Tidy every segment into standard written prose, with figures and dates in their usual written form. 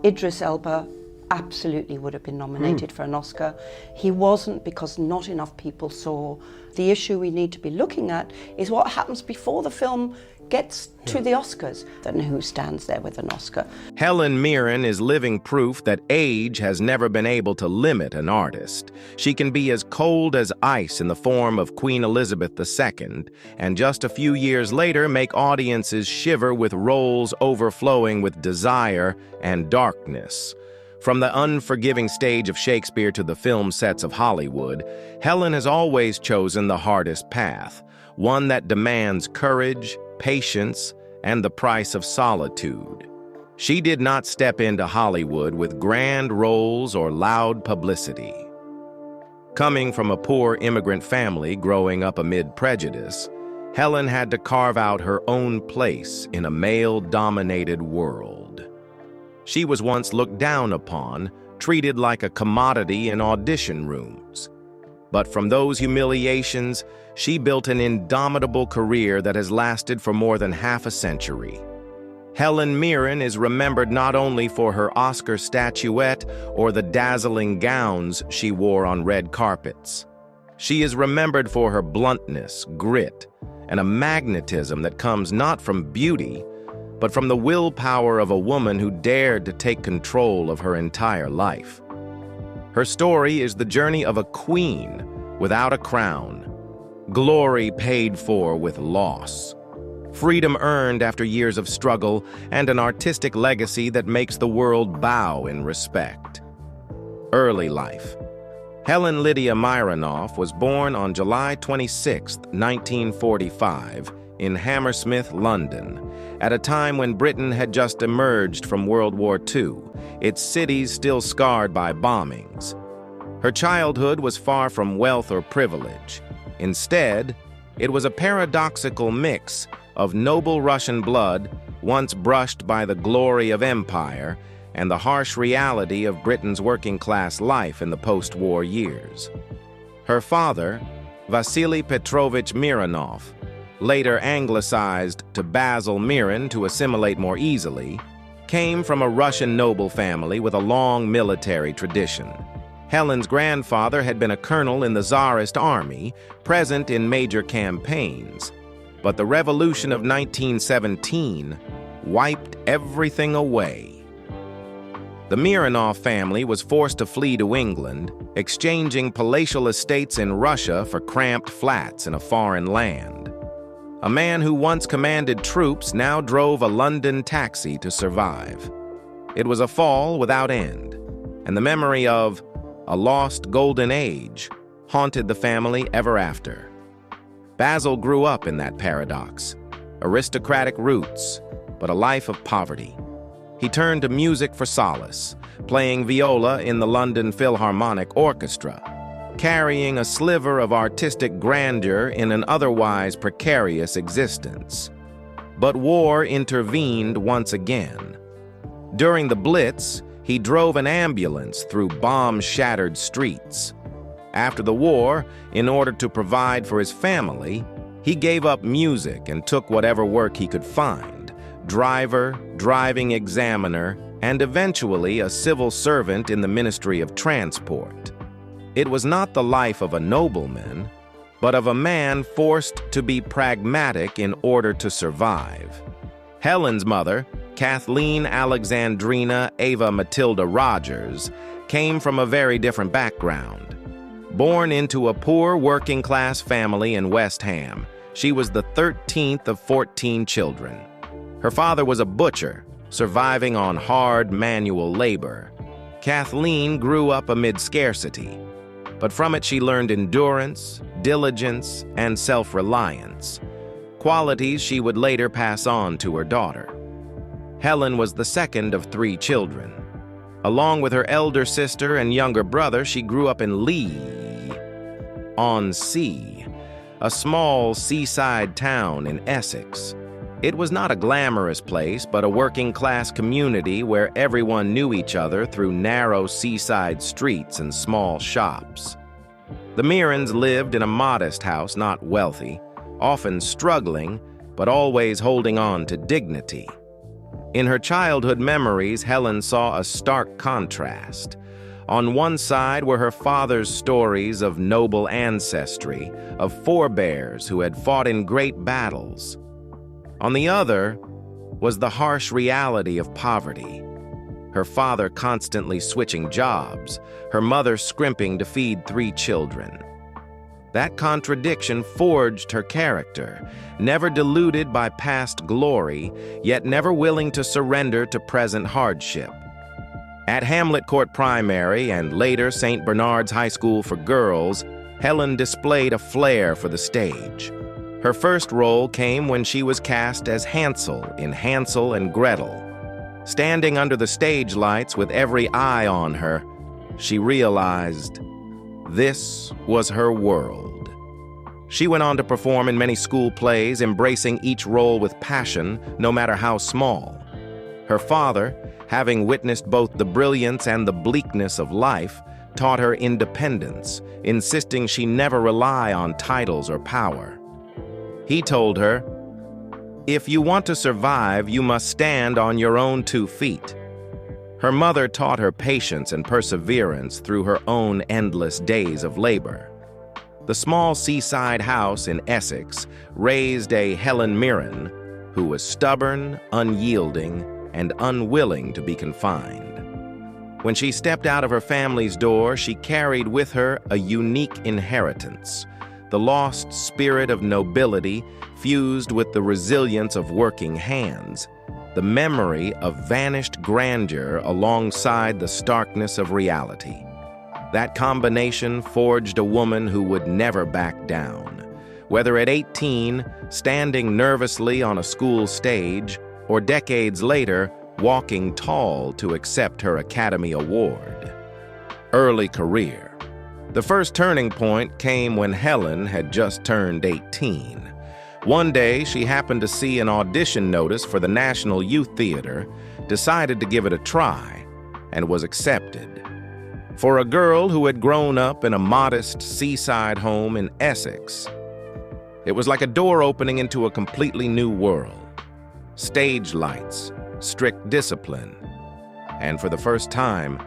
Idris Elba absolutely would have been nominated for an Oscar. He wasn't, because not enough people saw. The issue we need to be looking at is what happens before the film gets to the Oscars, and who stands there with an Oscar. Helen Mirren is living proof that age has never been able to limit an artist. She can be as cold as ice in the form of Queen Elizabeth II, and just a few years later make audiences shiver with roles overflowing with desire and darkness. From the unforgiving stage of Shakespeare to the film sets of Hollywood, Helen has always chosen the hardest path, one that demands courage, patience, and the price of solitude. She did not step into Hollywood with grand roles or loud publicity. Coming from a poor immigrant family growing up amid prejudice, Helen had to carve out her own place in a male-dominated world. She was once looked down upon, treated like a commodity in audition rooms. But from those humiliations, she built an indomitable career that has lasted for more than half a century. Helen Mirren is remembered not only for her Oscar statuette or the dazzling gowns she wore on red carpets. She is remembered for her bluntness, grit, and a magnetism that comes not from beauty, but from the willpower of a woman who dared to take control of her entire life. Her story is the journey of a queen without a crown, glory paid for with loss, freedom earned after years of struggle, and an artistic legacy that makes the world bow in respect. Early life. Helen Lydia Mironoff was born on July 26, 1945, in Hammersmith, London, at a time when Britain had just emerged from World War II, its cities still scarred by bombings. Her childhood was far from wealth or privilege. Instead, it was a paradoxical mix of noble Russian blood, once brushed by the glory of empire, and the harsh reality of Britain's working-class life in the post-war years. Her father, Vasily Petrovich Mironov, later anglicized to Basil Mirren to assimilate more easily, came from a Russian noble family with a long military tradition. Helen's grandfather had been a colonel in the Tsarist army, present in major campaigns. But the revolution of 1917 wiped everything away. The Mironov family was forced to flee to England, exchanging palatial estates in Russia for cramped flats in a foreign land. A man who once commanded troops now drove a London taxi to survive. It was a fall without end, and the memory of a lost golden age haunted the family ever after. Basil grew up in that paradox, aristocratic roots, but a life of poverty. He turned to music for solace, playing viola in the London Philharmonic Orchestra, carrying a sliver of artistic grandeur in an otherwise precarious existence. But war intervened once again. During the Blitz, he drove an ambulance through bomb-shattered streets. After the war, in order to provide for his family, he gave up music and took whatever work he could find: driver, driving examiner, and eventually a civil servant in the Ministry of Transport. It was not the life of a nobleman, but of a man forced to be pragmatic in order to survive. Helen's mother, Kathleen Alexandrina Ava Matilda Rogers, came from a very different background. Born into a poor working-class family in West Ham, she was the 13th of 14 children. Her father was a butcher, surviving on hard manual labor. Kathleen grew up amid scarcity, but from it she learned endurance, diligence, and self-reliance, qualities she would later pass on to her daughter. Helen was the second of 3 children. Along with her elder sister and younger brother, she grew up in Leigh-on-Sea, a small seaside town in Essex. It was not a glamorous place, but a working-class community where everyone knew each other through narrow seaside streets and small shops. The Mirrens lived in a modest house, not wealthy, often struggling, but always holding on to dignity. In her childhood memories, Helen saw a stark contrast. On one side were her father's stories of noble ancestry, of forebears who had fought in great battles. On the other was the harsh reality of poverty. Her father constantly switching jobs, her mother scrimping to feed 3 children. That contradiction forged her character, never deluded by past glory, yet never willing to surrender to present hardship. At Hamlet Court Primary and later St. Bernard's High School for Girls, Helen displayed a flair for the stage. Her first role came when she was cast as Hansel in Hansel and Gretel. Standing under the stage lights with every eye on her, she realized this was her world. She went on to perform in many school plays, embracing each role with passion, no matter how small. Her father, having witnessed both the brilliance and the bleakness of life, taught her independence, insisting she never rely on titles or power. He told her, "If you want to survive, you must stand on your own 2 feet." Her mother taught her patience and perseverance through her own endless days of labor. The small seaside house in Essex raised a Helen Mirren who was stubborn, unyielding, and unwilling to be confined. When she stepped out of her family's door, she carried with her a unique inheritance, the lost spirit of nobility fused with the resilience of working hands, the memory of vanished grandeur alongside the starkness of reality. That combination forged a woman who would never back down, whether at 18, standing nervously on a school stage, or decades later, walking tall to accept her Academy Award. Early career. The first turning point came when Helen had just turned 18. One day, she happened to see an audition notice for the National Youth Theater, decided to give it a try, and was accepted. For a girl who had grown up in a modest seaside home in Essex, it was like a door opening into a completely new world. Stage lights, strict discipline, and for the first time,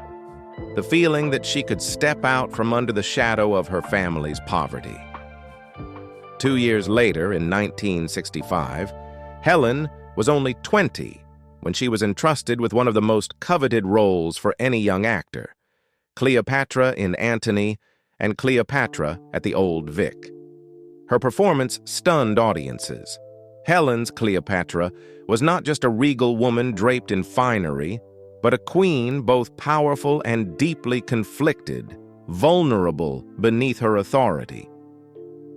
the feeling that she could step out from under the shadow of her family's poverty. 2 years later, in 1965, Helen was only 20 when she was entrusted with one of the most coveted roles for any young actor, Cleopatra in Antony and Cleopatra at the Old Vic. Her performance stunned audiences. Helen's Cleopatra was not just a regal woman draped in finery, but a queen both powerful and deeply conflicted, vulnerable beneath her authority.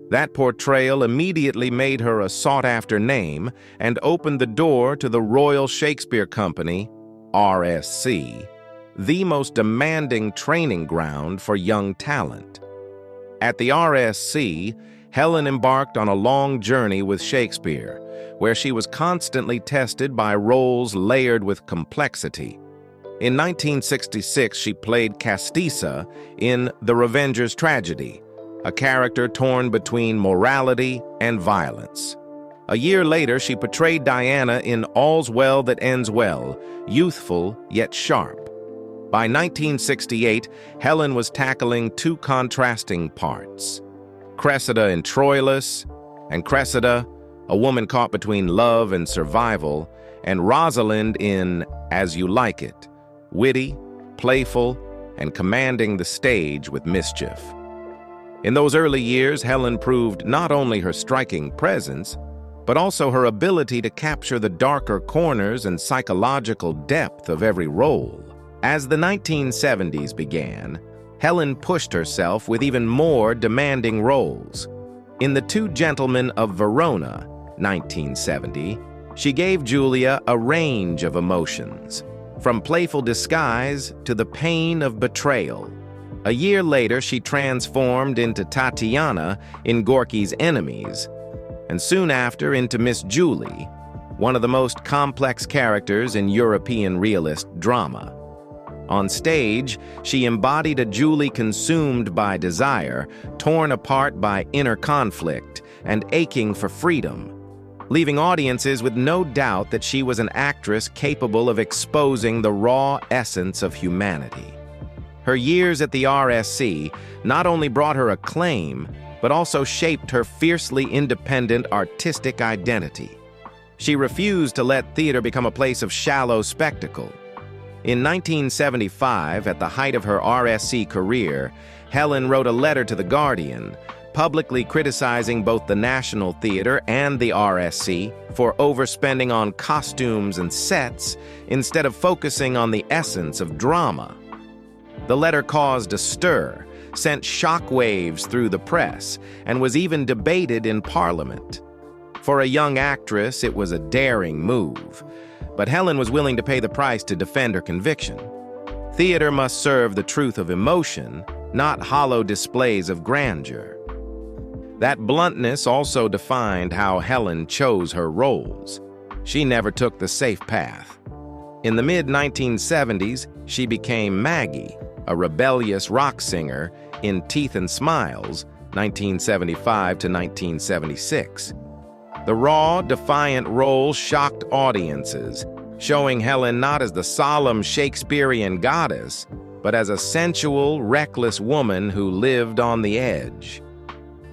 That portrayal immediately made her a sought-after name and opened the door to the Royal Shakespeare Company, RSC, the most demanding training ground for young talent. At the RSC, Helen embarked on a long journey with Shakespeare, where she was constantly tested by roles layered with complexity. In 1966, she played Castissa in The Revenger's Tragedy, a character torn between morality and violence. A year later, she portrayed Diana in All's Well That Ends Well, youthful yet sharp. By 1968, Helen was tackling 2 contrasting parts: Cressida in Troilus, and Cressida, a woman caught between love and survival, and Rosalind in As You Like It, witty, playful, and commanding the stage with mischief. In those early years, Helen proved not only her striking presence, but also her ability to capture the darker corners and psychological depth of every role. As the 1970s began, Helen pushed herself with even more demanding roles. In The Two Gentlemen of Verona, 1970, she gave Julia a range of emotions, from playful disguise to the pain of betrayal. A year later, she transformed into Tatiana in Gorky's Enemies, and soon after into Miss Julie, one of the most complex characters in European realist drama. On stage, she embodied a Julie consumed by desire, torn apart by inner conflict, and aching for freedom. leaving audiences with no doubt that she was an actress capable of exposing the raw essence of humanity. Her years at the RSC not only brought her acclaim, but also shaped her fiercely independent artistic identity. She refused to let theater become a place of shallow spectacle. In 1975, at the height of her RSC career, Helen wrote a letter to The Guardian, publicly criticizing both the National Theater and the RSC for overspending on costumes and sets instead of focusing on the essence of drama. The letter caused a stir, sent shockwaves through the press, and was even debated in Parliament. For a young actress, it was a daring move, but Helen was willing to pay the price to defend her conviction. Theater must serve the truth of emotion, not hollow displays of grandeur. That bluntness also defined how Helen chose her roles. She never took the safe path. In the mid-1970s, she became Maggie, a rebellious rock singer in Teeth and Smiles, 1975 to 1976. The raw, defiant role shocked audiences, showing Helen not as the solemn Shakespearean goddess, but as a sensual, reckless woman who lived on the edge.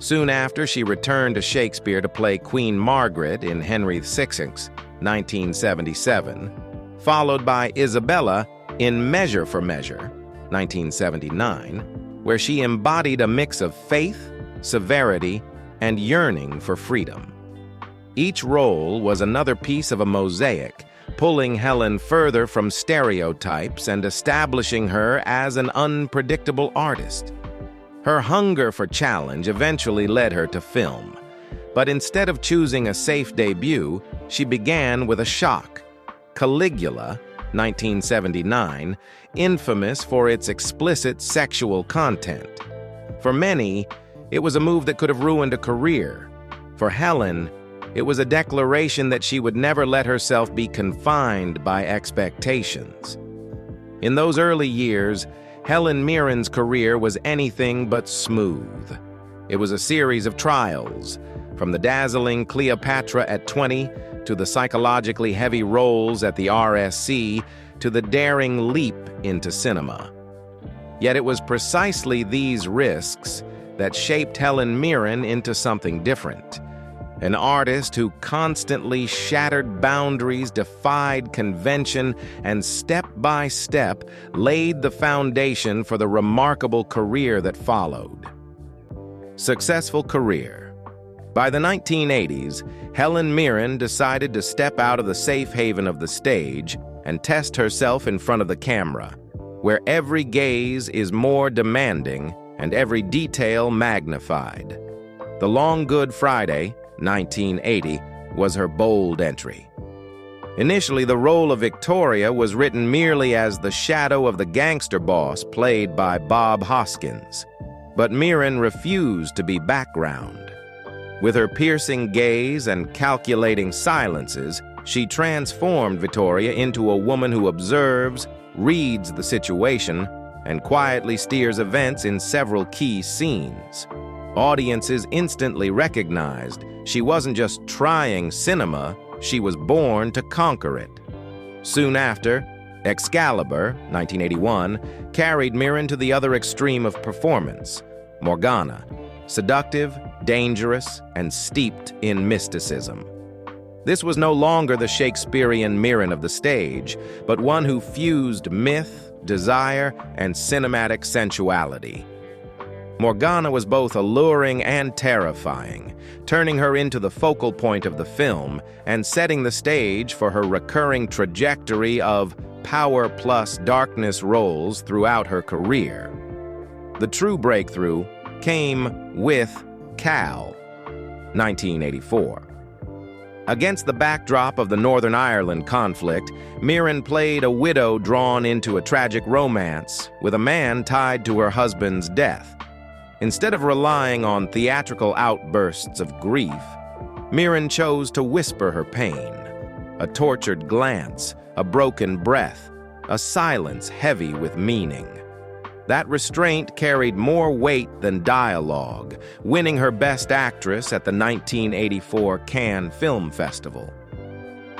Soon after, she returned to Shakespeare to play Queen Margaret in Henry VI's 1977, followed by Isabella in Measure for Measure, 1979, where she embodied a mix of faith, severity, and yearning for freedom. Each role was another piece of a mosaic, pulling Helen further from stereotypes and establishing her as an unpredictable artist. Her hunger for challenge eventually led her to film, but instead of choosing a safe debut, she began with a shock. Caligula, 1979, infamous for its explicit sexual content. For many, it was a move that could have ruined a career. For Helen, it was a declaration that she would never let herself be confined by expectations. In those early years, Helen Mirren's career was anything but smooth. It was a series of trials, from the dazzling Cleopatra at 20 to the psychologically heavy roles at the RSC to the daring leap into cinema. Yet it was precisely these risks that shaped Helen Mirren into something different. An artist who constantly shattered boundaries, defied convention, and step by step laid the foundation for the remarkable career that followed. Successful career. By the 1980s, Helen Mirren decided to step out of the safe haven of the stage and test herself in front of the camera, where every gaze is more demanding and every detail magnified. The Long Good Friday, 1980, was her bold entry. Initially, the role of Victoria was written merely as the shadow of the gangster boss played by Bob Hoskins, but Mirren refused to be background. With her piercing gaze and calculating silences, she transformed Victoria into a woman who observes, reads the situation, and quietly steers events in several key scenes. Audiences instantly recognized she wasn't just trying cinema, she was born to conquer it. Soon after, Excalibur, 1981, carried Mirren to the other extreme of performance, Morgana, seductive, dangerous, and steeped in mysticism. This was no longer the Shakespearean Mirren of the stage, but one who fused myth, desire, and cinematic sensuality. Morgana was both alluring and terrifying, turning her into the focal point of the film and setting the stage for her recurring trajectory of power plus darkness roles throughout her career. The true breakthrough came with Cal, 1984. Against the backdrop of the Northern Ireland conflict, Mirren played a widow drawn into a tragic romance with a man tied to her husband's death. Instead of relying on theatrical outbursts of grief, Mirren chose to whisper her pain. A tortured glance, a broken breath, a silence heavy with meaning. That restraint carried more weight than dialogue, winning her Best Actress at the 1984 Cannes Film Festival.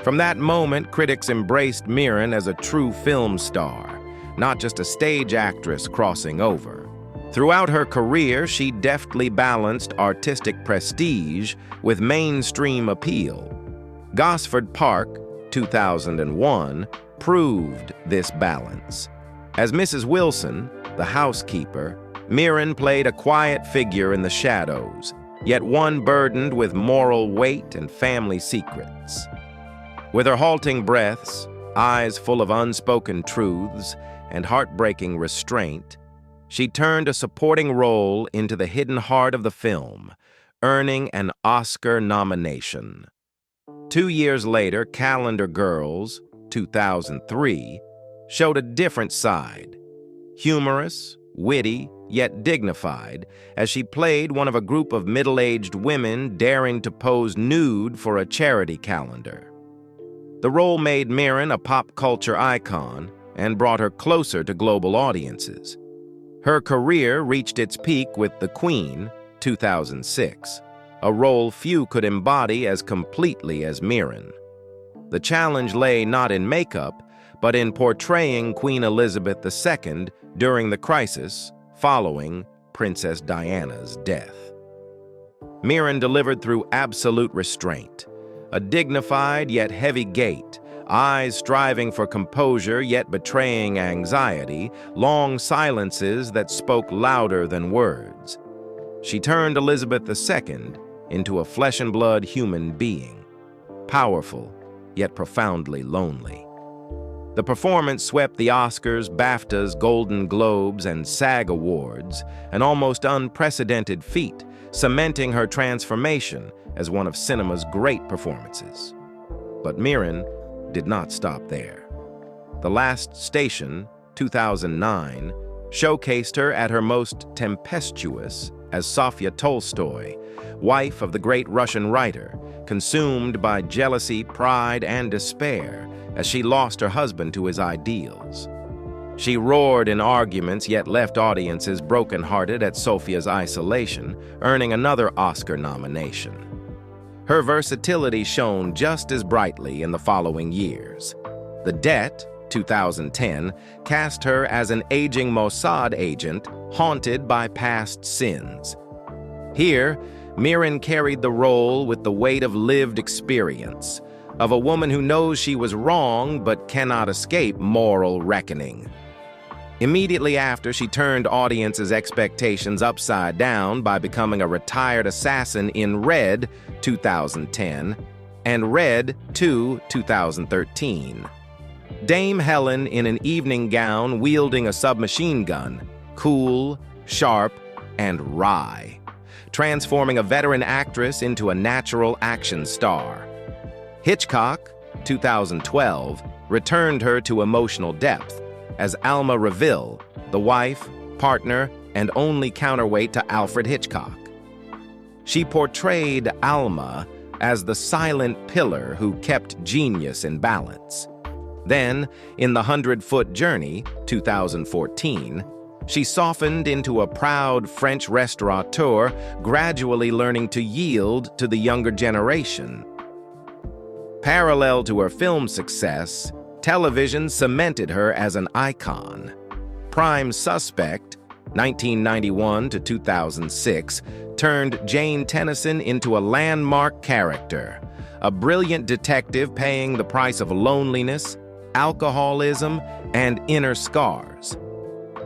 From that moment, critics embraced Mirren as a true film star, not just a stage actress crossing over. Throughout her career, she deftly balanced artistic prestige with mainstream appeal. Gosford Park, 2001, proved this balance. As Mrs. Wilson, the housekeeper, Mirren played a quiet figure in the shadows, yet one burdened with moral weight and family secrets. With her halting breaths, eyes full of unspoken truths, and heartbreaking restraint, she turned a supporting role into the hidden heart of the film, earning an Oscar nomination. 2 years later, Calendar Girls, 2003, showed a different side. Humorous, witty, yet dignified, as she played one of a group of middle-aged women daring to pose nude for a charity calendar. The role made Mirren a pop culture icon and brought her closer to global audiences. Her career reached its peak with The Queen, 2006, a role few could embody as completely as Mirren. The challenge lay not in makeup, but in portraying Queen Elizabeth II during the crisis following Princess Diana's death. Mirren delivered through absolute restraint, a dignified yet heavy gait, eyes striving for composure yet betraying anxiety, long silences that spoke louder than words. She turned Elizabeth II into a flesh-and-blood human being, powerful yet profoundly lonely. The performance swept the Oscars, BAFTAs, Golden Globes, and SAG Awards, an almost unprecedented feat, cementing her transformation as one of cinema's great performances. But Mirren did not stop there. The Last Station, 2009, showcased her at her most tempestuous as Sofia Tolstoy, wife of the great Russian writer, consumed by jealousy, pride, and despair as she lost her husband to his ideals. She roared in arguments yet left audiences brokenhearted at Sofia's isolation, earning another Oscar nomination. Her versatility shone just as brightly in the following years. The Debt, 2010, cast her as an aging Mossad agent haunted by past sins. Here, Mirren carried the role with the weight of lived experience, of a woman who knows she was wrong but cannot escape moral reckoning. Immediately after, she turned audiences' expectations upside down by becoming a retired assassin in Red, 2010, and Red 2, 2013. Dame Helen in an evening gown wielding a submachine gun, cool, sharp, and wry, transforming a veteran actress into a natural action star. Hitchcock, 2012, returned her to emotional depth as Alma Reville, the wife, partner, and only counterweight to Alfred Hitchcock. She portrayed Alma as the silent pillar who kept genius in balance. Then, in The 100-Foot Journey, 2014, she softened into a proud French restaurateur, gradually learning to yield to the younger generation. Parallel to her film success, television cemented her as an icon. Prime Suspect, 1991 to 2006, turned Jane Tennyson into a landmark character, a brilliant detective paying the price of loneliness, alcoholism, and inner scars.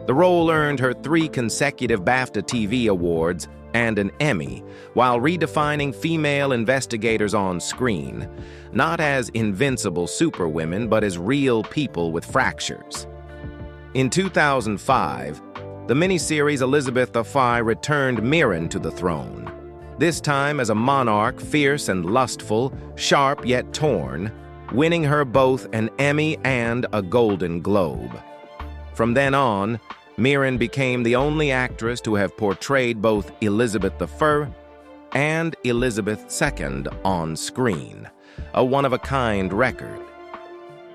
The role earned her 3 consecutive BAFTA TV awards and an Emmy, while redefining female investigators on screen, not as invincible superwomen, but as real people with fractures. In 2005, the miniseries Elizabeth I returned Mirren to the throne, this time as a monarch fierce and lustful, sharp yet torn, winning her both an Emmy and a Golden Globe. From then on, Mirren became the only actress to have portrayed both Elizabeth I and Elizabeth II on screen, a one-of-a-kind record.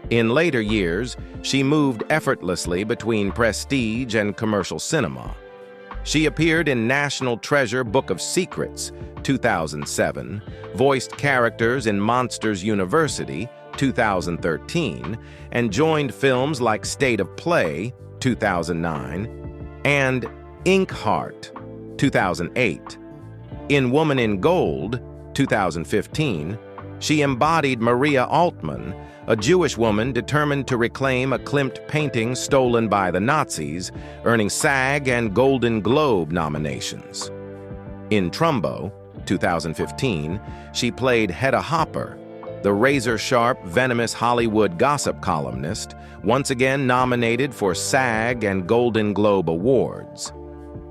In later years, she moved effortlessly between prestige and commercial cinema. She appeared in National Treasure Book of Secrets, 2007, voiced characters in Monsters University, 2013, and joined films like State of Play, 2009, and Inkheart, 2008. In Woman in Gold, 2015, she embodied Maria Altman, a Jewish woman determined to reclaim a Klimt painting stolen by the Nazis, earning SAG and Golden Globe nominations. In Trumbo, 2015, she played Hedda Hopper, the razor-sharp, venomous Hollywood gossip columnist, once again nominated for SAG and Golden Globe awards.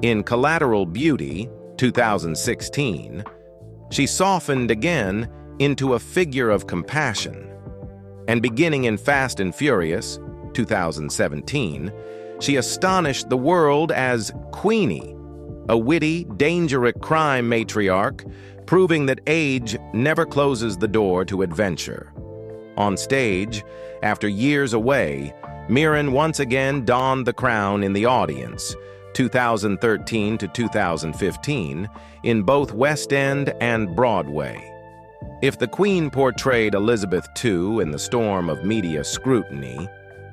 In Collateral Beauty, 2016, she softened again into a figure of compassion. And beginning in Fast and Furious, 2017, she astonished the world as Queenie, a witty, dangerous crime matriarch, proving that age never closes the door to adventure. On stage, after years away, Mirren once again donned the crown in the audience, 2013 to 2015, in both West End and Broadway. If the Queen portrayed Elizabeth II in the storm of media scrutiny,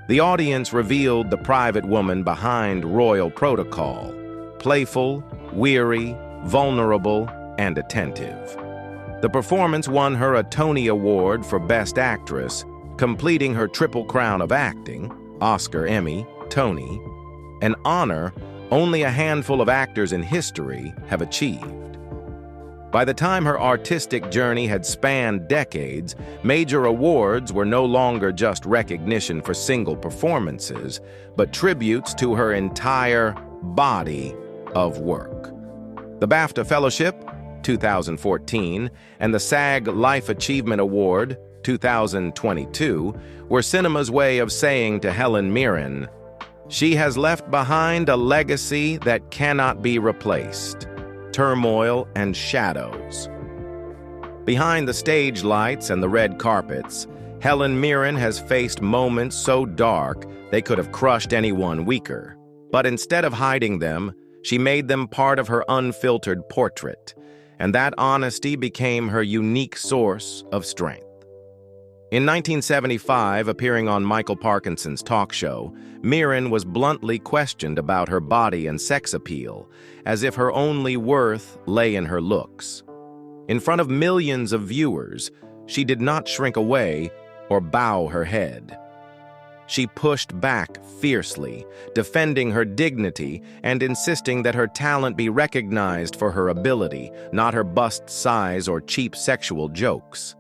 the audience revealed the private woman behind royal protocol, playful, weary, vulnerable, and attentive. The performance won her a Tony Award for Best Actress, completing her triple crown of acting, Oscar, Emmy, Tony, an honor only a handful of actors in history have achieved. By the time her artistic journey had spanned decades, major awards were no longer just recognition for single performances, but tributes to her entire body of work. The BAFTA Fellowship, 2014, and the SAG Life Achievement Award, 2022, were cinema's way of saying to Helen Mirren, "She has left behind a legacy that cannot be replaced. Turmoil and shadows." Behind the stage lights and the red carpets, Helen Mirren has faced moments so dark they could have crushed anyone weaker. But instead of hiding them, she made them part of her unfiltered portrait, and that honesty became her unique source of strength. In 1975, appearing on Michael Parkinson's talk show, Mirren was bluntly questioned about her body and sex appeal, as if her only worth lay in her looks. In front of millions of viewers, she did not shrink away or bow her head. She pushed back fiercely, defending her dignity and insisting that her talent be recognized for her ability, not her bust size or cheap sexual jokes.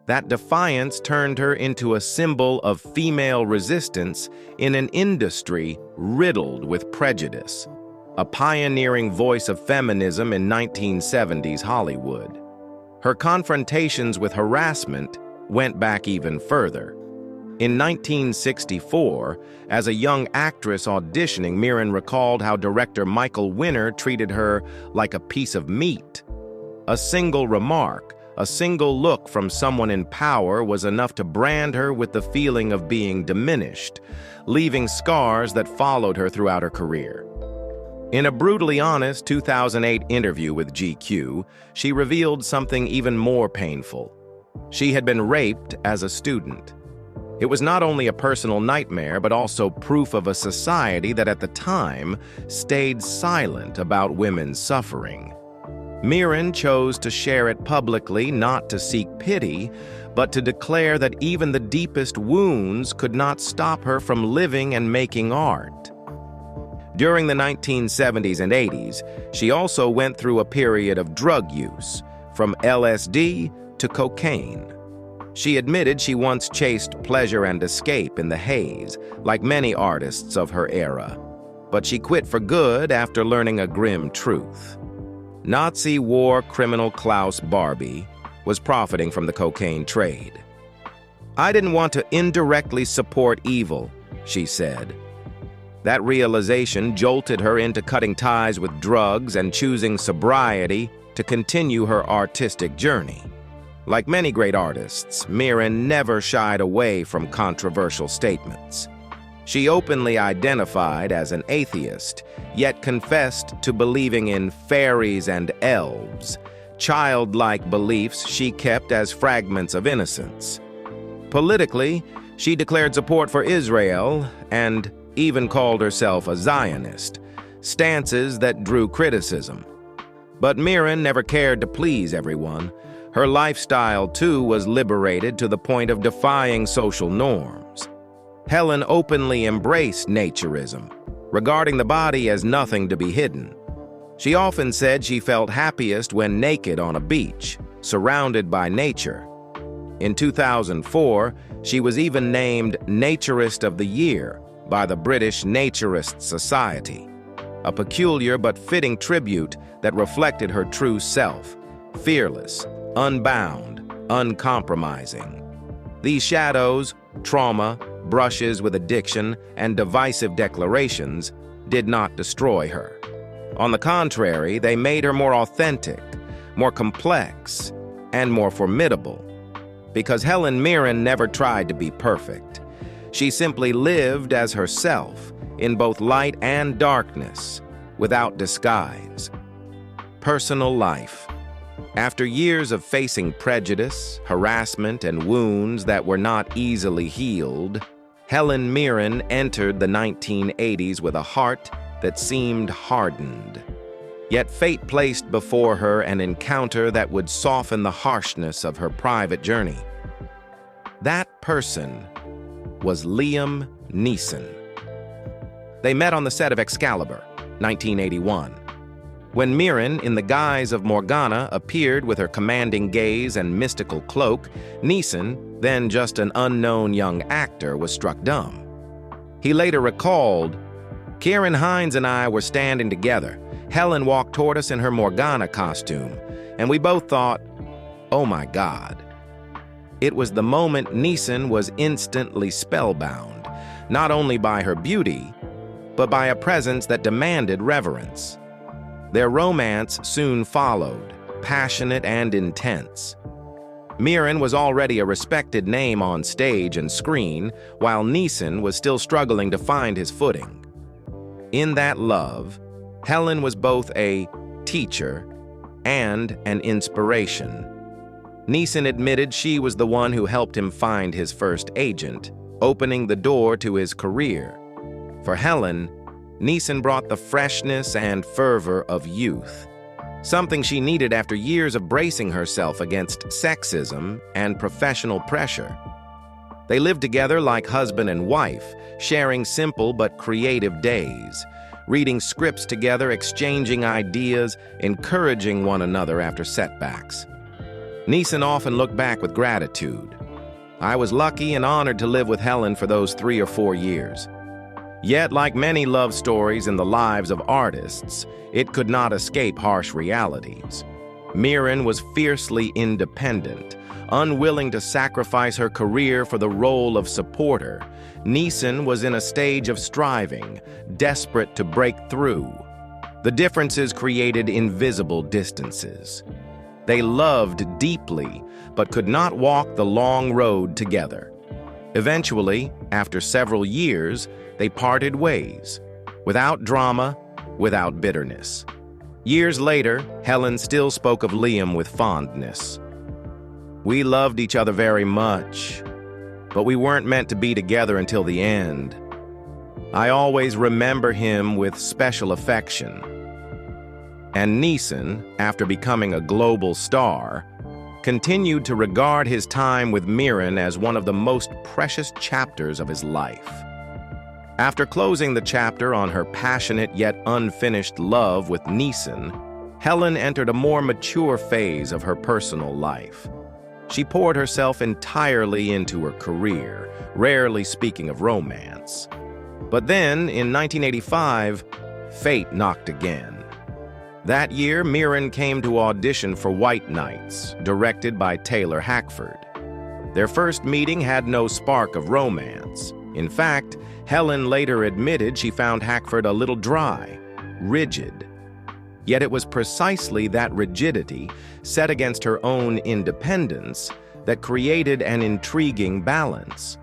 That defiance turned her into a symbol of female resistance in an industry riddled with prejudice, a pioneering voice of feminism in 1970s Hollywood. Her confrontations with harassment went back even further. In 1964, as a young actress auditioning, Mirren recalled how director Michael Winner treated her like a piece of meat. A single remark, a single look from someone in power was enough to brand her with the feeling of being diminished, leaving scars that followed her throughout her career. In a brutally honest 2008 interview with GQ, she revealed something even more painful. She had been raped as a student. It was not only a personal nightmare, but also proof of a society that at the time stayed silent about women's suffering. Mirren chose to share it publicly, not to seek pity, but to declare that even the deepest wounds could not stop her from living and making art. During the 1970s and 80s, she also went through a period of drug use, from LSD to cocaine. She admitted she once chased pleasure and escape in the haze, like many artists of her era. But she quit for good after learning a grim truth. Nazi war criminal Klaus Barbie was profiting from the cocaine trade. "I didn't want to indirectly support evil," she said. That realization jolted her into cutting ties with drugs and choosing sobriety to continue her artistic journey. Like many great artists, Mirren never shied away from controversial statements. She openly identified as an atheist, yet confessed to believing in fairies and elves, childlike beliefs she kept as fragments of innocence. Politically, she declared support for Israel and even called herself a Zionist, stances that drew criticism. But Mirren never cared to please everyone. Her lifestyle, too, was liberated to the point of defying social norms. Helen openly embraced naturism, regarding the body as nothing to be hidden. She often said she felt happiest when naked on a beach, surrounded by nature. In 2004, she was even named Naturist of the Year by the British Naturist Society, a peculiar but fitting tribute that reflected her true self, fearless, unbound, uncompromising. These shadows, trauma, brushes with addiction, and divisive declarations did not destroy her. On the contrary, they made her more authentic, more complex, and more formidable. Because Helen Mirren never tried to be perfect. She simply lived as herself, in both light and darkness, without disguise. Personal life. After years of facing prejudice, harassment, and wounds that were not easily healed, Helen Mirren entered the 1980s with a heart that seemed hardened. Yet fate placed before her an encounter that would soften the harshness of her private journey. That person was Liam Neeson. They met on the set of Excalibur, 1981. When Mirren, in the guise of Morgana, appeared with her commanding gaze and mystical cloak, Neeson, then just an unknown young actor, was struck dumb. He later recalled, "Kieran Hines and I were standing together. Helen walked toward us in her Morgana costume, and we both thought, oh my God." It was the moment Neeson was instantly spellbound, not only by her beauty, but by a presence that demanded reverence. Their romance soon followed, passionate and intense. Mirren was already a respected name on stage and screen, while Neeson was still struggling to find his footing. In that love, Helen was both a teacher and an inspiration. Neeson admitted she was the one who helped him find his first agent, opening the door to his career. For Helen, Neeson brought the freshness and fervor of youth, something she needed after years of bracing herself against sexism and professional pressure. They lived together like husband and wife, sharing simple but creative days, reading scripts together, exchanging ideas, encouraging one another after setbacks. Neeson often looked back with gratitude. "I was lucky and honored to live with Helen for those 3 or 4 years." Yet, like many love stories in the lives of artists, it could not escape harsh realities. Mirren was fiercely independent, unwilling to sacrifice her career for the role of supporter. Neeson was in a stage of striving, desperate to break through. The differences created invisible distances. They loved deeply, but could not walk the long road together. Eventually, after several years, they parted ways, without drama, without bitterness. Years later, Helen still spoke of Liam with fondness. "We loved each other very much, but we weren't meant to be together until the end. I always remember him with special affection." And Neeson, after becoming a global star, continued to regard his time with Mirren as one of the most precious chapters of his life. After closing the chapter on her passionate yet unfinished love with Neeson, Helen entered a more mature phase of her personal life. She poured herself entirely into her career, rarely speaking of romance. But then, in 1985, fate knocked again. That year, Mirren came to audition for White Nights, directed by Taylor Hackford. Their first meeting had no spark of romance. In fact, Helen later admitted she found Hackford a little dry, rigid. Yet it was precisely that rigidity, set against her own independence, that created an intriguing balance.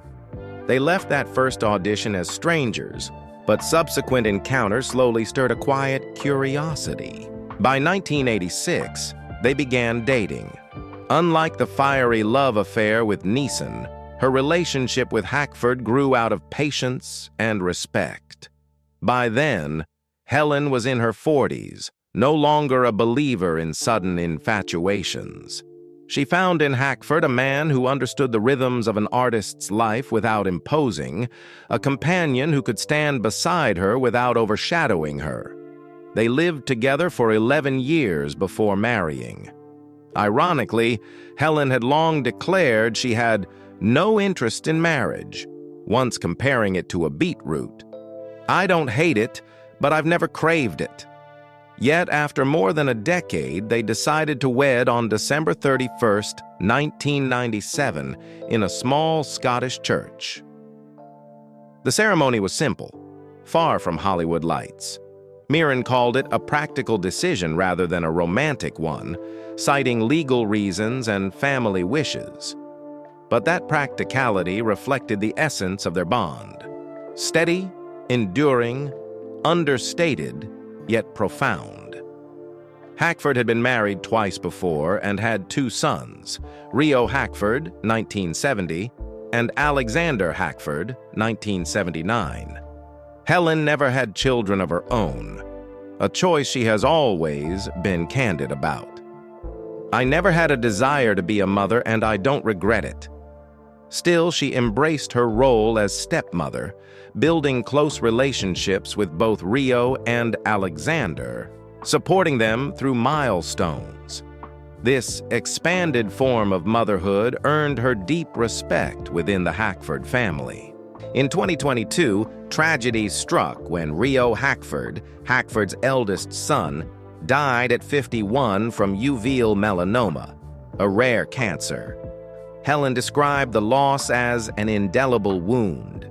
They left that first audition as strangers, but subsequent encounters slowly stirred a quiet curiosity. By 1986, they began dating. Unlike the fiery love affair with Neeson, her relationship with Hackford grew out of patience and respect. By then, Helen was in her 40s, no longer a believer in sudden infatuations. She found in Hackford a man who understood the rhythms of an artist's life without imposing, a companion who could stand beside her without overshadowing her. They lived together for 11 years before marrying. Ironically, Helen had long declared she had no interest in marriage, once comparing it to a beetroot. "I don't hate it, but I've never craved it." Yet, after more than a decade, they decided to wed on December 31st, 1997, in a small Scottish church. The ceremony was simple, far from Hollywood lights. Mirren called it a practical decision rather than a romantic one, citing legal reasons and family wishes. But that practicality reflected the essence of their bond: steady, enduring, understated, yet profound. Hackford had been married twice before and had 2 sons, Rio Hackford, 1970, and Alexander Hackford, 1979. Helen never had children of her own, a choice she has always been candid about. "I never had a desire to be a mother, and I don't regret it." Still, she embraced her role as stepmother, building close relationships with both Rio and Alexander, supporting them through milestones. This expanded form of motherhood earned her deep respect within the Hackford family. In 2022, tragedy struck when Rio Hackford, Hackford's eldest son, died at 51 from uveal melanoma, a rare cancer. Helen described the loss as an indelible wound.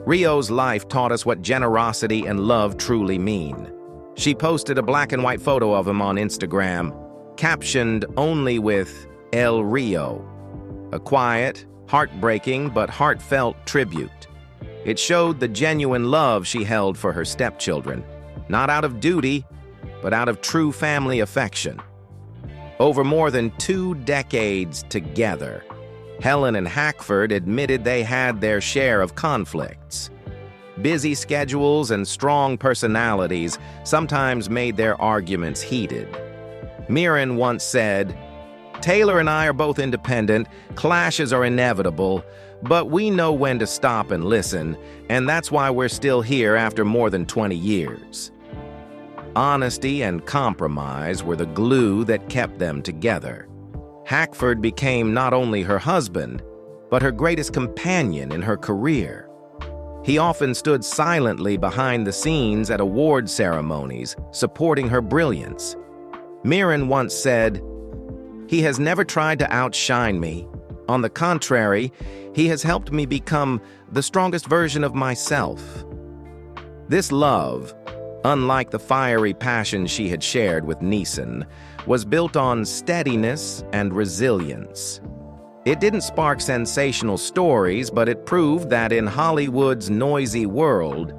Rio's life taught us what generosity and love truly mean. She posted a black and white photo of him on Instagram, captioned only with El Rio, a quiet, heartbreaking but heartfelt tribute. It showed the genuine love she held for her stepchildren, not out of duty, but out of true family affection. Over more than 2 decades together, Helen and Hackford admitted they had their share of conflicts. Busy schedules and strong personalities sometimes made their arguments heated. Mirren once said, "Taylor and I are both independent, clashes are inevitable, but we know when to stop and listen, and that's why we're still here after more than 20 years." Honesty and compromise were the glue that kept them together. Hackford became not only her husband, but her greatest companion in her career. He often stood silently behind the scenes at award ceremonies, supporting her brilliance. Mirren once said, "He has never tried to outshine me. On the contrary, he has helped me become the strongest version of myself." This love, unlike the fiery passion she had shared with Neeson, was built on steadiness and resilience. It didn't spark sensational stories, but it proved that in Hollywood's noisy world,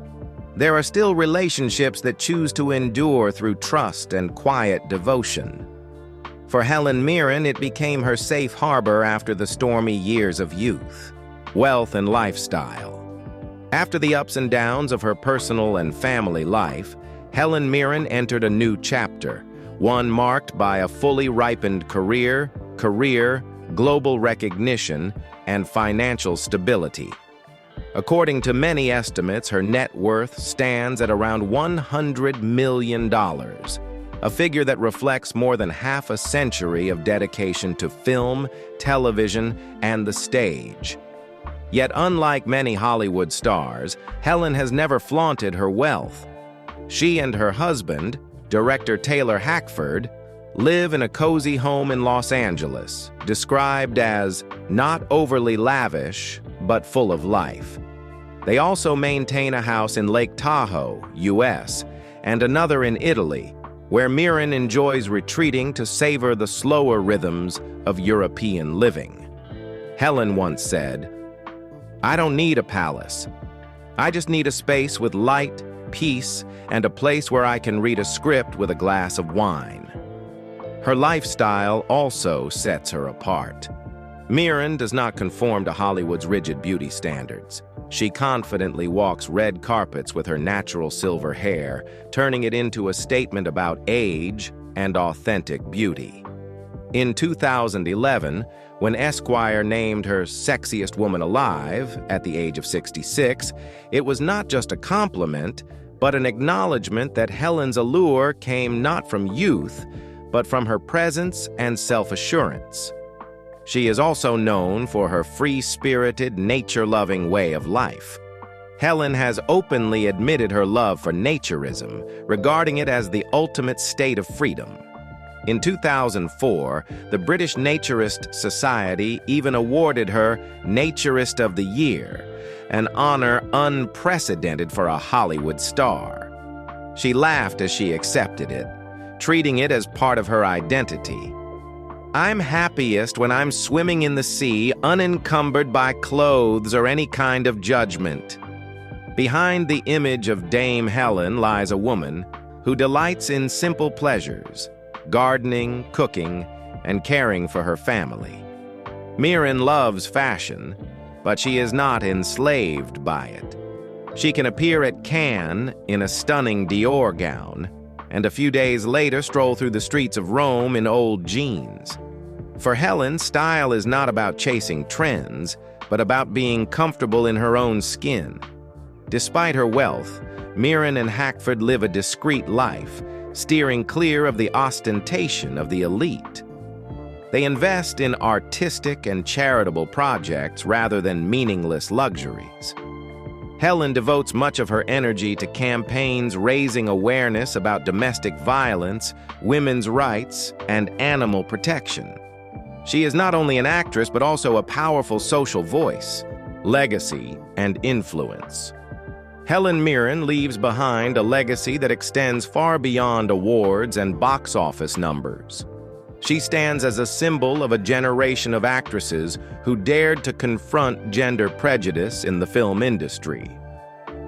there are still relationships that choose to endure through trust and quiet devotion. For Helen Mirren, it became her safe harbor after the stormy years of youth, wealth, and lifestyle. After the ups and downs of her personal and family life, Helen Mirren entered a new chapter, one marked by a fully ripened career, global recognition, and financial stability. According to many estimates, her net worth stands at around $100 million, a figure that reflects more than half a century of dedication to film, television, and the stage. Yet unlike many Hollywood stars, Helen has never flaunted her wealth. She and her husband, director Taylor Hackford, live in a cozy home in Los Angeles, described as not overly lavish, but full of life. They also maintain a house in Lake Tahoe, U.S., and another in Italy, where Mirren enjoys retreating to savor the slower rhythms of European living. Helen once said, "I don't need a palace. I just need a space with light, peace, and a place where I can read a script with a glass of wine." Her lifestyle also sets her apart. Mirren does not conform to Hollywood's rigid beauty standards. She confidently walks red carpets with her natural silver hair, turning it into a statement about age and authentic beauty. In 2011, when Esquire named her sexiest woman alive at the age of 66, it was not just a compliment, but an acknowledgement that Helen's allure came not from youth, but from her presence and self-assurance. She is also known for her free-spirited, nature-loving way of life. Helen has openly admitted her love for naturism, regarding it as the ultimate state of freedom. In 2004, the British Naturist Society even awarded her Naturist of the Year, an honor unprecedented for a Hollywood star. She laughed as she accepted it, treating it as part of her identity. "I'm happiest when I'm swimming in the sea, unencumbered by clothes or any kind of judgment." Behind the image of Dame Helen lies a woman who delights in simple pleasures, gardening, cooking, and caring for her family. Mirren loves fashion, but she is not enslaved by it. She can appear at Cannes in a stunning Dior gown, and a few days later stroll through the streets of Rome in old jeans. For Helen, style is not about chasing trends, but about being comfortable in her own skin. Despite her wealth, Mirren and Hackford live a discreet life, steering clear of the ostentation of the elite. They invest in artistic and charitable projects rather than meaningless luxuries. Helen devotes much of her energy to campaigns raising awareness about domestic violence, women's rights, and animal protection. She is not only an actress, but also a powerful social voice, legacy, and influence. Helen Mirren leaves behind a legacy that extends far beyond awards and box office numbers. She stands as a symbol of a generation of actresses who dared to confront gender prejudice in the film industry.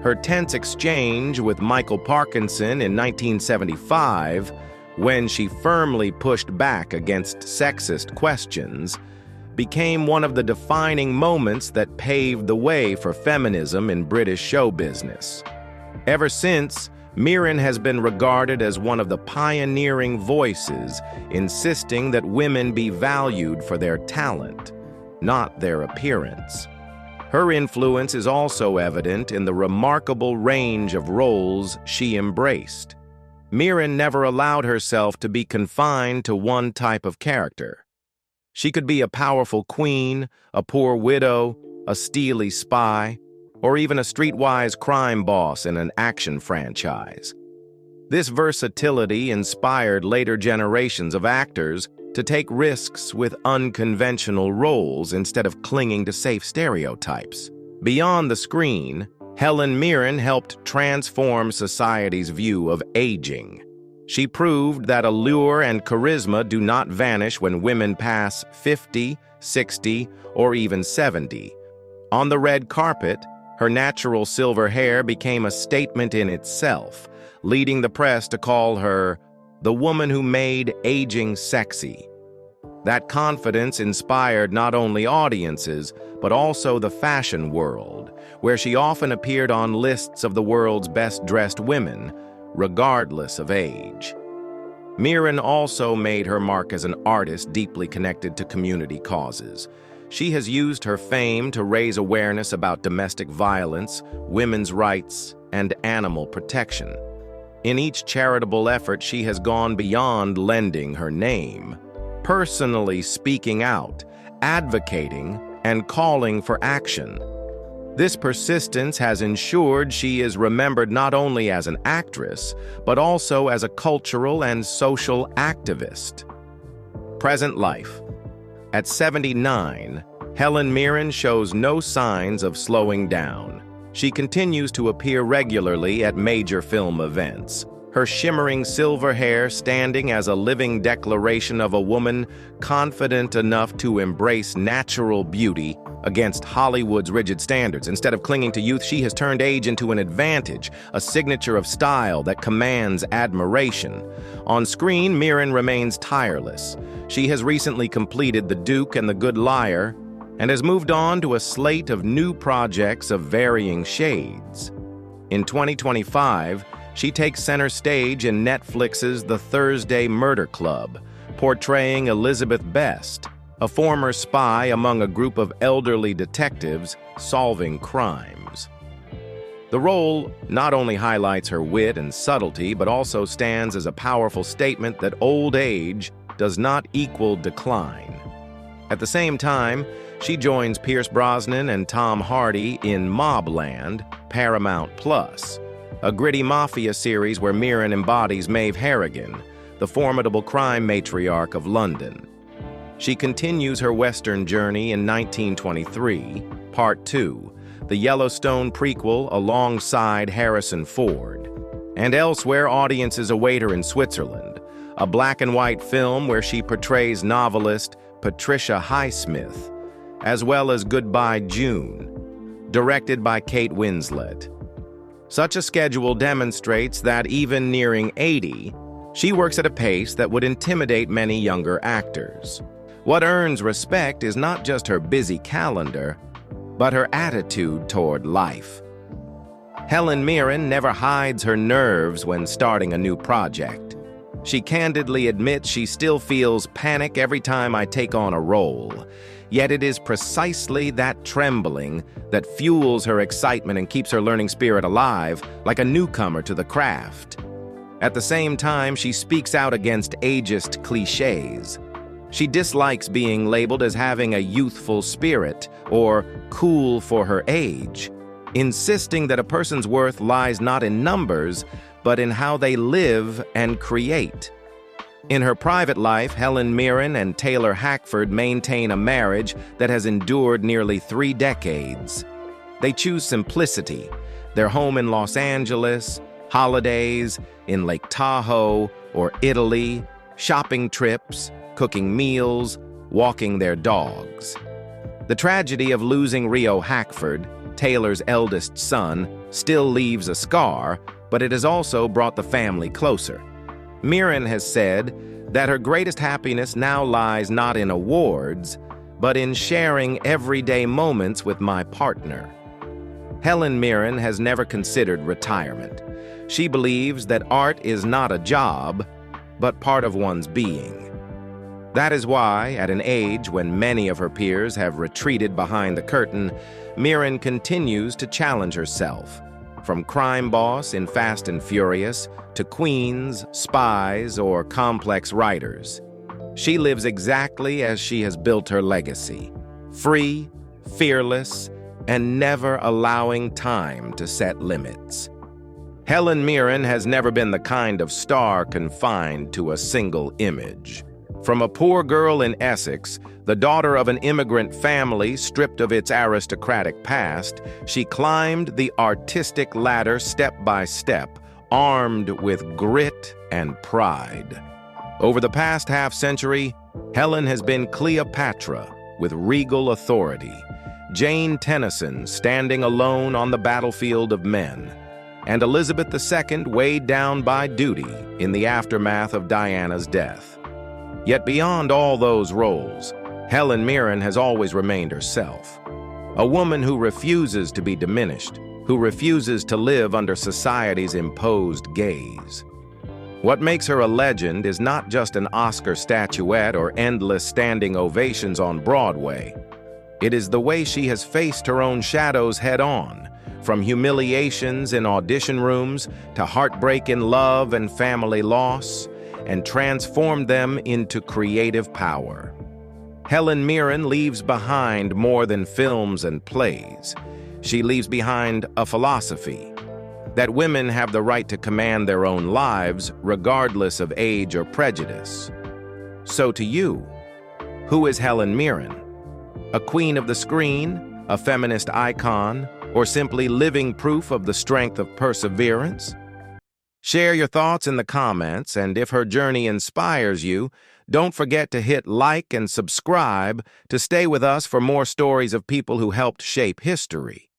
Her tense exchange with Michael Parkinson in 1975, when she firmly pushed back against sexist questions, became one of the defining moments that paved the way for feminism in British show business. Ever since, Mirren has been regarded as one of the pioneering voices, insisting that women be valued for their talent, not their appearance. Her influence is also evident in the remarkable range of roles she embraced. Mirren never allowed herself to be confined to one type of character. She could be a powerful queen, a poor widow, a steely spy, or even a streetwise crime boss in an action franchise. This versatility inspired later generations of actors to take risks with unconventional roles instead of clinging to safe stereotypes. Beyond the screen, Helen Mirren helped transform society's view of aging. She proved that allure and charisma do not vanish when women pass 50, 60, or even 70. On the red carpet, her natural silver hair became a statement in itself, leading the press to call her the woman who made aging sexy. That confidence inspired not only audiences, but also the fashion world, where she often appeared on lists of the world's best-dressed women, regardless of age. Mirren also made her mark as an artist deeply connected to community causes. She has used her fame to raise awareness about domestic violence, women's rights, and animal protection. In each charitable effort, she has gone beyond lending her name, personally speaking out, advocating, and calling for action. This persistence has ensured she is remembered not only as an actress, but also as a cultural and social activist. Present life. At 79, Helen Mirren shows no signs of slowing down. She continues to appear regularly at major film events, her shimmering silver hair standing as a living declaration of a woman confident enough to embrace natural beauty against Hollywood's rigid standards. Instead of clinging to youth, she has turned age into an advantage, a signature of style that commands admiration. On screen, Mirren remains tireless. She has recently completed The Duke and The Good Liar and has moved on to a slate of new projects of varying shades. In 2025, she takes center stage in Netflix's The Thursday Murder Club, portraying Elizabeth Best, a former spy among a group of elderly detectives solving crimes. The role not only highlights her wit and subtlety, but also stands as a powerful statement that old age does not equal decline. At the same time, she joins Pierce Brosnan and Tom Hardy in Mobland, Paramount Plus, a gritty mafia series where Mirren embodies Maeve Harrigan, the formidable crime matriarch of London. She continues her Western journey in 1923, Part 2, the Yellowstone prequel alongside Harrison Ford. And elsewhere, audiences await her in Switzerland, a black-and-white film where she portrays novelist Patricia Highsmith, as well as Goodbye June, directed by Kate Winslet. Such a schedule demonstrates that even nearing 80, she works at a pace that would intimidate many younger actors. What earns respect is not just her busy calendar, but her attitude toward life. Helen Mirren never hides her nerves when starting a new project. She candidly admits she still feels panic every time I take on a role. Yet it is precisely that trembling that fuels her excitement and keeps her learning spirit alive, like a newcomer to the craft. At the same time, she speaks out against ageist cliches. She dislikes being labeled as having a youthful spirit or cool for her age, insisting that a person's worth lies not in numbers, but in how they live and create. In her private life, Helen Mirren and Taylor Hackford maintain a marriage that has endured nearly 3 decades. They choose simplicity, their home in Los Angeles, holidays in Lake Tahoe or Italy, shopping trips, cooking meals, walking their dogs. The tragedy of losing Rio Hackford, Taylor's eldest son, still leaves a scar, but it has also brought the family closer. Mirren has said that her greatest happiness now lies not in awards, but in sharing everyday moments with my partner. Helen Mirren has never considered retirement. She believes that art is not a job, but part of one's being. That is why, at an age when many of her peers have retreated behind the curtain, Mirren continues to challenge herself. From crime boss in Fast and Furious to queens, spies, or complex writers. She lives exactly as she has built her legacy, free, fearless, and never allowing time to set limits. Helen Mirren has never been the kind of star confined to a single image. From a poor girl in Essex, the daughter of an immigrant family stripped of its aristocratic past, she climbed the artistic ladder step by step, armed with grit and pride. Over the past half-century, Helen has been Cleopatra with regal authority, Jane Tennyson standing alone on the battlefield of men, and Elizabeth II weighed down by duty in the aftermath of Diana's death. Yet beyond all those roles, Helen Mirren has always remained herself. A woman who refuses to be diminished, who refuses to live under society's imposed gaze. What makes her a legend is not just an Oscar statuette or endless standing ovations on Broadway. It is the way she has faced her own shadows head-on, from humiliations in audition rooms to heartbreak in love and family loss, and transformed them into creative power. Helen Mirren leaves behind more than films and plays. She leaves behind a philosophy that women have the right to command their own lives regardless of age or prejudice. So to you, who is Helen Mirren? A queen of the screen, a feminist icon, or simply living proof of the strength of perseverance? Share your thoughts in the comments, and if her journey inspires you, don't forget to hit like and subscribe to stay with us for more stories of people who helped shape history.